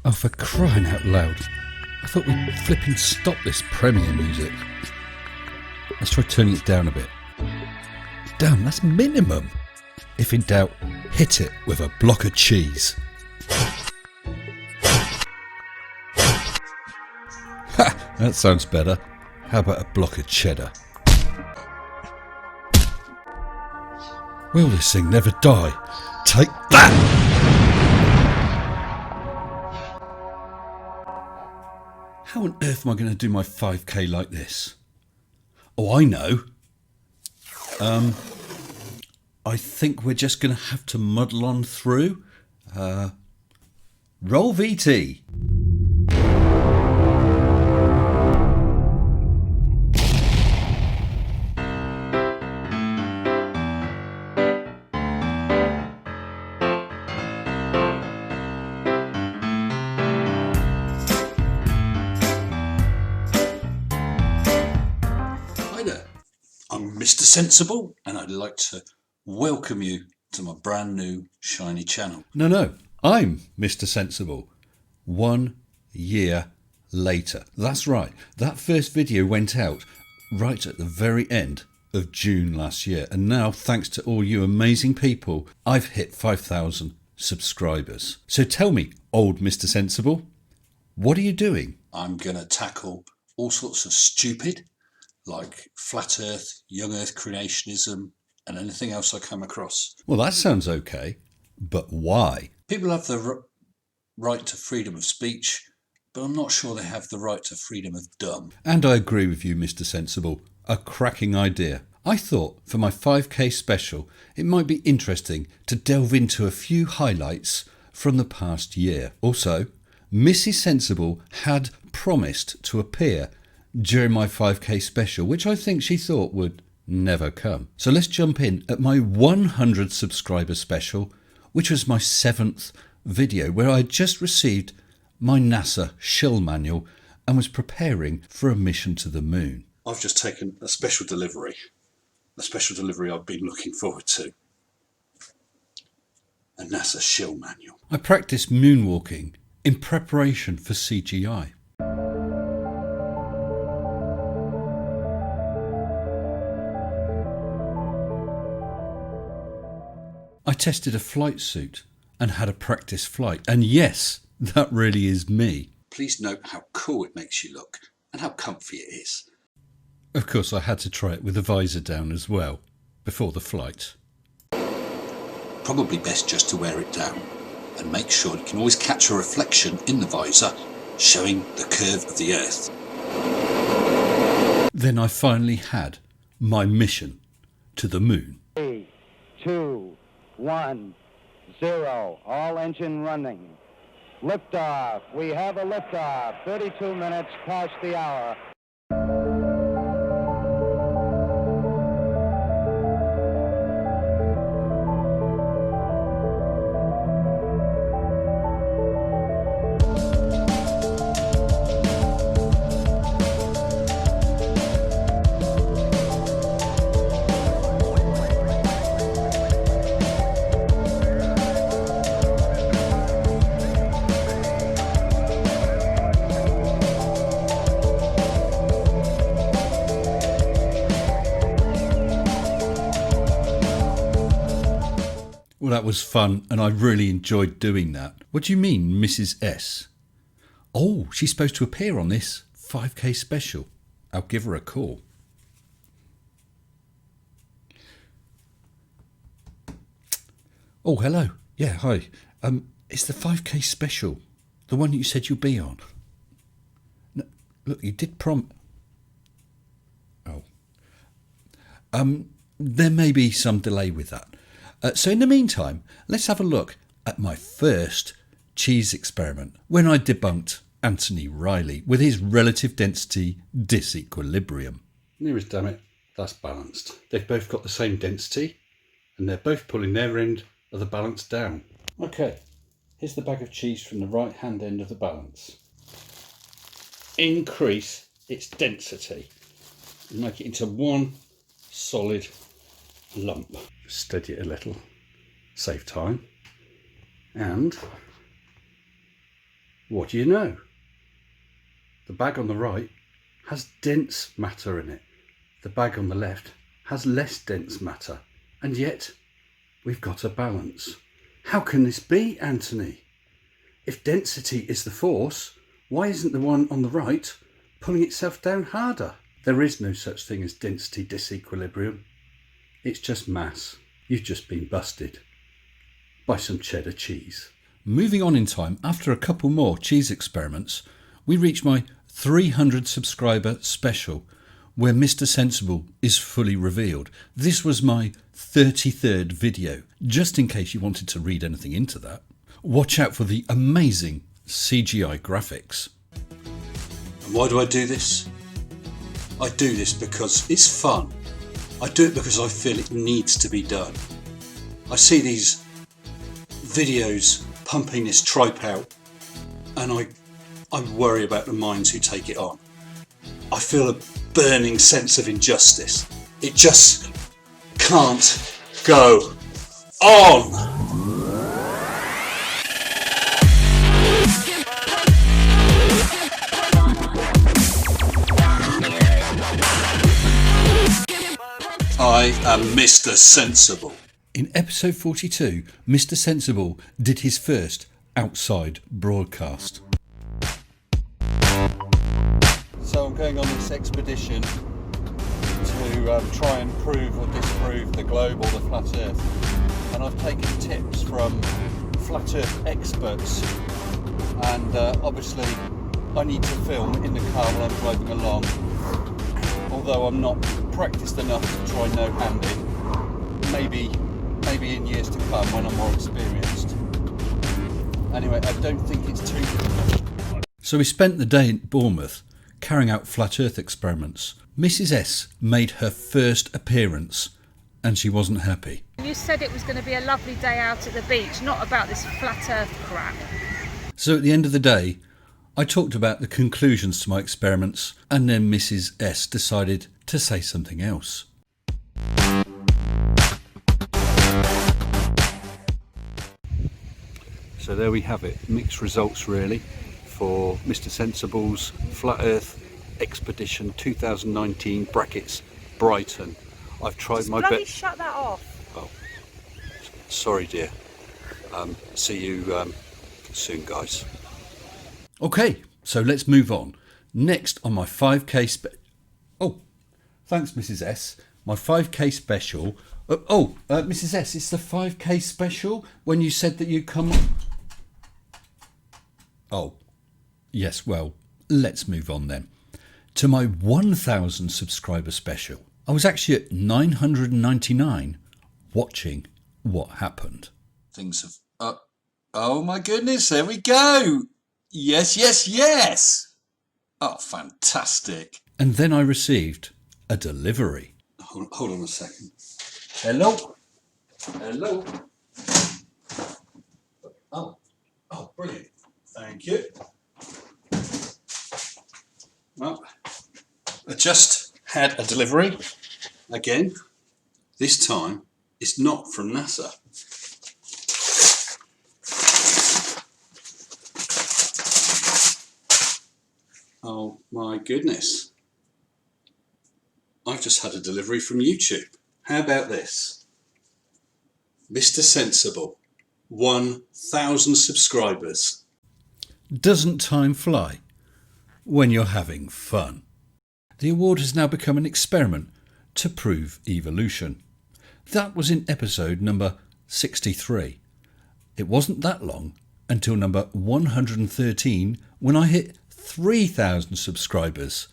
Oh, for crying out loud. I thought we'd flipping stop this Premiere music. Let's try turning it down a bit. Damn, that's minimum. If in doubt, hit it with a block of cheese. Ha! That sounds better. How about a block of cheddar? Will this thing never die? Take that! How on earth am I going to do my 5k like this? Oh, I know. I think we're just going to have to muddle on through. Roll VT. I'm Mr. Sensible, and I'd like to welcome you to my brand new shiny channel. No, I'm Mr. Sensible. 1 year later. That's right, that first video went out right at the very end of June last year, and now, thanks to all you amazing people, I've hit 5,000 subscribers. So tell me, old Mr. Sensible, what are you doing? I'm going to tackle all sorts of stupid, like flat earth, young earth creationism, and anything else I come across. Well, that sounds okay, but why? People have the right to freedom of speech, but I'm not sure they have the right to freedom of dumb. And I agree with you, Mr. Sensible. A cracking idea. I thought for my 5k special, it might be interesting to delve into a few highlights from the past year. Also, Mrs. Sensible had promised to appear during my 5k special, which I think she thought would never come. So let's jump in at my 100 subscriber special, which was my 7th video, where I had just received my NASA shill manual and was preparing for a mission to the moon. I've just taken a special delivery I've been looking forward to. A NASA shill manual. I practiced moonwalking in preparation for CGI. I tested a flight suit and had a practice flight, and yes, that really is me. Please note how cool it makes you look and how comfy it is. Of course, I had to try it with the visor down as well, before the flight. Probably best just to wear it down, and make sure you can always catch a reflection in the visor, showing the curve of the Earth. Then I finally had my mission to the moon. 3, 2, 1, 0. All engine running. Liftoff. We have a liftoff. 32 minutes past the hour. Well, that was fun, and I really enjoyed doing that. What do you mean, Mrs. S? Oh, she's supposed to appear on this 5k special. I'll give her a call. Oh, hello. Yeah, hi. It's the 5k special, the one you said you'd be on. No, look, you did Oh. There may be some delay with that. So in the meantime, let's have a look at my first cheese experiment when I debunked Anthony Riley with his relative density disequilibrium. Nearest damn it, that's balanced. They've both got the same density and they're both pulling their end of the balance down. Okay, here's the bag of cheese from the right hand end of the balance. Increase its density and make it into one solid lump. Steady it a little, save time, and What do you know? The bag on the right has dense matter in it. The bag on the left has less dense matter. And yet, we've got a balance. How can this be, Anthony? If density is the force, why isn't the one on the right pulling itself down harder? There is no such thing as density disequilibrium. It's just mass. You've just been busted by some cheddar cheese. Moving on in time, after a couple more cheese experiments, we reach my 300 subscriber special, where Mr. Sensible is fully revealed. This was my 33rd video, just in case you wanted to read anything into that. Watch out for the amazing CGI graphics. And why do I do this? I do this because it's fun. I do it because I feel it needs to be done. I see these videos pumping this tripe out, and I worry about the minds who take it on. I feel a burning sense of injustice. It just can't go on. I am Mr. Sensible. In episode 42, Mr. Sensible did his first outside broadcast. So I'm going on this expedition to try and prove or disprove the globe or the flat earth. And I've taken tips from flat earth experts. And obviously I need to film in the car while I'm driving along. Although I'm not practiced enough to try no-handed. Maybe in years to come when I'm more experienced. Anyway, I don't think it's too difficult. So we spent the day in Bournemouth carrying out flat earth experiments. Mrs. S made her first appearance and she wasn't happy. You said it was going to be a lovely day out at the beach, not about this flat earth crap. So at the end of the day, I talked about the conclusions to my experiments, and then Mrs. S decided to say something else. So there we have it, mixed results really for Mr. Sensible's Flat Earth Expedition 2019 brackets Brighton. I've tried my best. Shut that off. Oh, sorry dear. See you soon, guys. Okay, so let's move on. Next on my 5k oh, thanks Mrs. S. My 5k special. Mrs. S, it's the 5k special when you said that you'd come. Oh, yes, well, let's move on then. To my 1,000 subscriber special. I was actually at 999 watching what happened. Things have... oh my goodness, there we go! Yes! Oh, fantastic. And then I received a delivery. Hold on a second. Hello? Oh, brilliant. Thank you. Well, I just had a delivery. Again, this time it's not from NASA. Oh my goodness. I've just had a delivery from YouTube. How about this? Mr. Sensible, 1,000 subscribers. Doesn't time fly when you're having fun? The award has now become an experiment to prove evolution. That was in episode number 63. It wasn't that long until number 113 when I hit 3,000 subscribers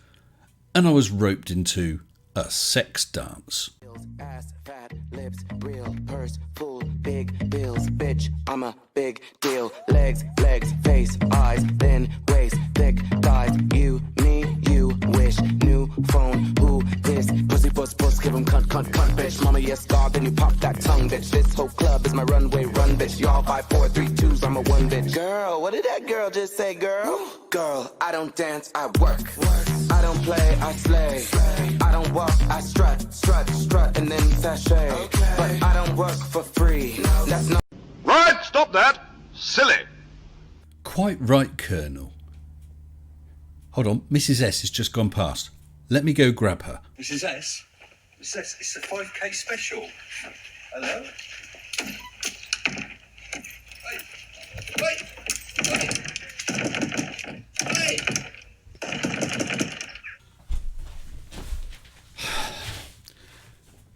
and I was roped into a sex dance. Ass, fat, lips, real, purse, full, big bills, bitch, I'm a big deal. Legs, face, eyes, thin waist, thick thighs. You, me, you wish. New phone, who this? Pussy, puss, give him cunt, bitch. Mama, yes, God, then you pop that tongue, bitch. This whole club is my runway, run, bitch. Y'all 5, 4, 3, 2s, I'm a 1, bitch. Girl, what did that girl just say, girl? Girl, I don't dance, I work. I don't play, I slay. I don't walk, I strut, and then sashay. But I don't work for free. That's not Right, stop that. Silly. Quite right, Colonel. Hold on, Mrs. S has just gone past. Let me go grab her. Mrs. S? Mrs. S, it's the 5K special. Hello? Hey!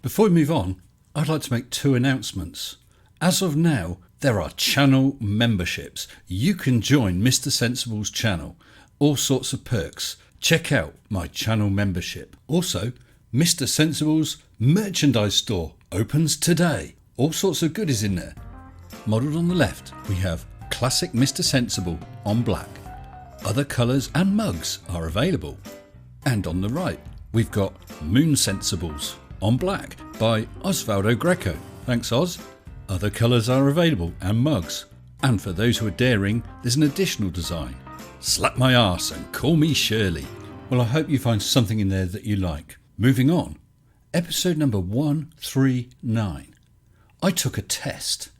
Before we move on, I'd like to make 2 announcements. As of now, there are channel memberships. You can join Mr. Sensible's channel. All sorts of perks. Check out my channel membership. Also, Mr. Sensible's merchandise store opens today. All sorts of goodies in there. Modelled on the left, we have classic Mr. Sensible on black. Other colours and mugs are available. And on the right, we've got Moon Sensibles on black by Osvaldo Greco. Thanks, Oz. Other colours are available and mugs. And for those who are daring, there's an additional design. Slap my arse and call me Shirley. Well, I hope you find something in there that you like. Moving on. Episode number 139. I took a test.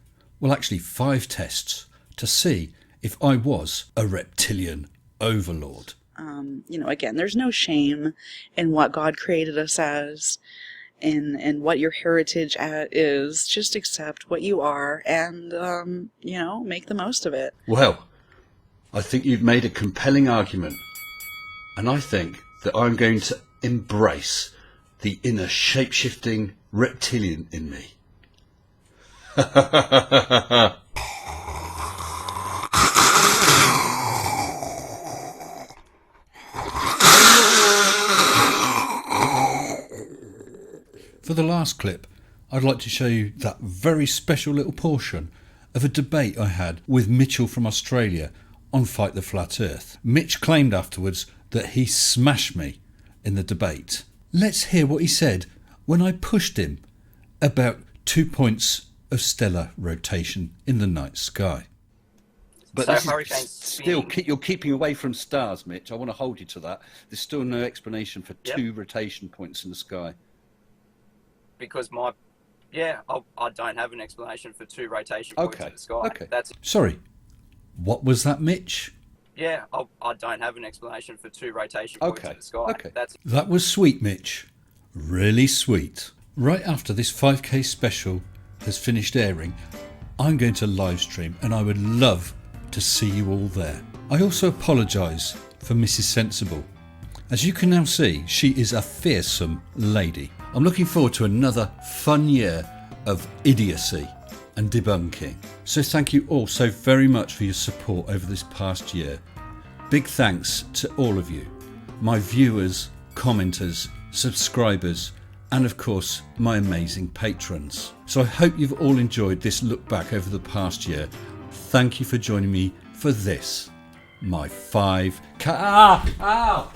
Well, actually 5 tests to see if I was a reptilian overlord. Again, there's no shame in what God created us as and what your heritage is. Just accept what you are and, make the most of it. Well, I think you've made a compelling argument. And I think that I'm going to embrace the inner shape-shifting reptilian in me. For the last clip, I'd like to show you that very special little portion of a debate I had with Mitchell from Australia on Fight the Flat Earth. Mitch claimed afterwards that he smashed me in the debate. Let's hear what he said when I pushed him about 2 points of stellar rotation in the night sky. But So this hurricane is still, you're keeping away from stars, Mitch. I want to hold you to that. There's still no explanation for 2 rotation points in the sky. Because I don't have an explanation for 2 rotation points in the sky. Okay. Sorry, what was that, Mitch? I don't have an explanation for 2 rotation points in the sky. Okay. That was sweet, Mitch. Really sweet. Right after this 5K special has finished airing, I'm going to live stream and I would love to see you all there. I also apologise for Mrs. Sensible. As you can now see, she is a fearsome lady. I'm looking forward to another fun year of idiocy and debunking. So thank you all so very much for your support over this past year. Big thanks to all of you, my viewers, commenters, subscribers, and of course my amazing patrons. So I hope you've all enjoyed this look back over the past year. Thank you for joining me for this, my 5K...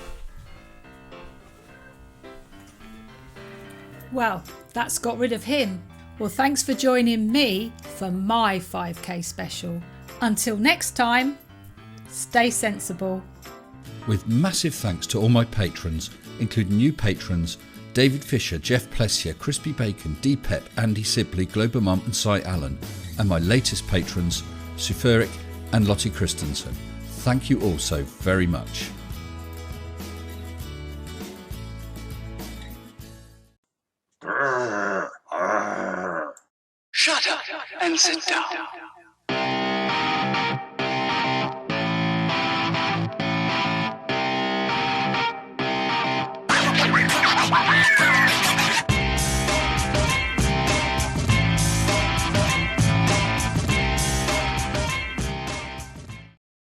Well, that's got rid of him. Well, thanks for joining me for my 5K special. Until next time, stay sensible. With massive thanks to all my patrons, including new patrons David Fisher, Jeff Plessier, Crispy Bacon, D-Pep, Andy Sibley, Glober Mum and Cy Allen, and my latest patrons Suferic and Lottie Christensen. Thank you all so very much. Shut up and sit down.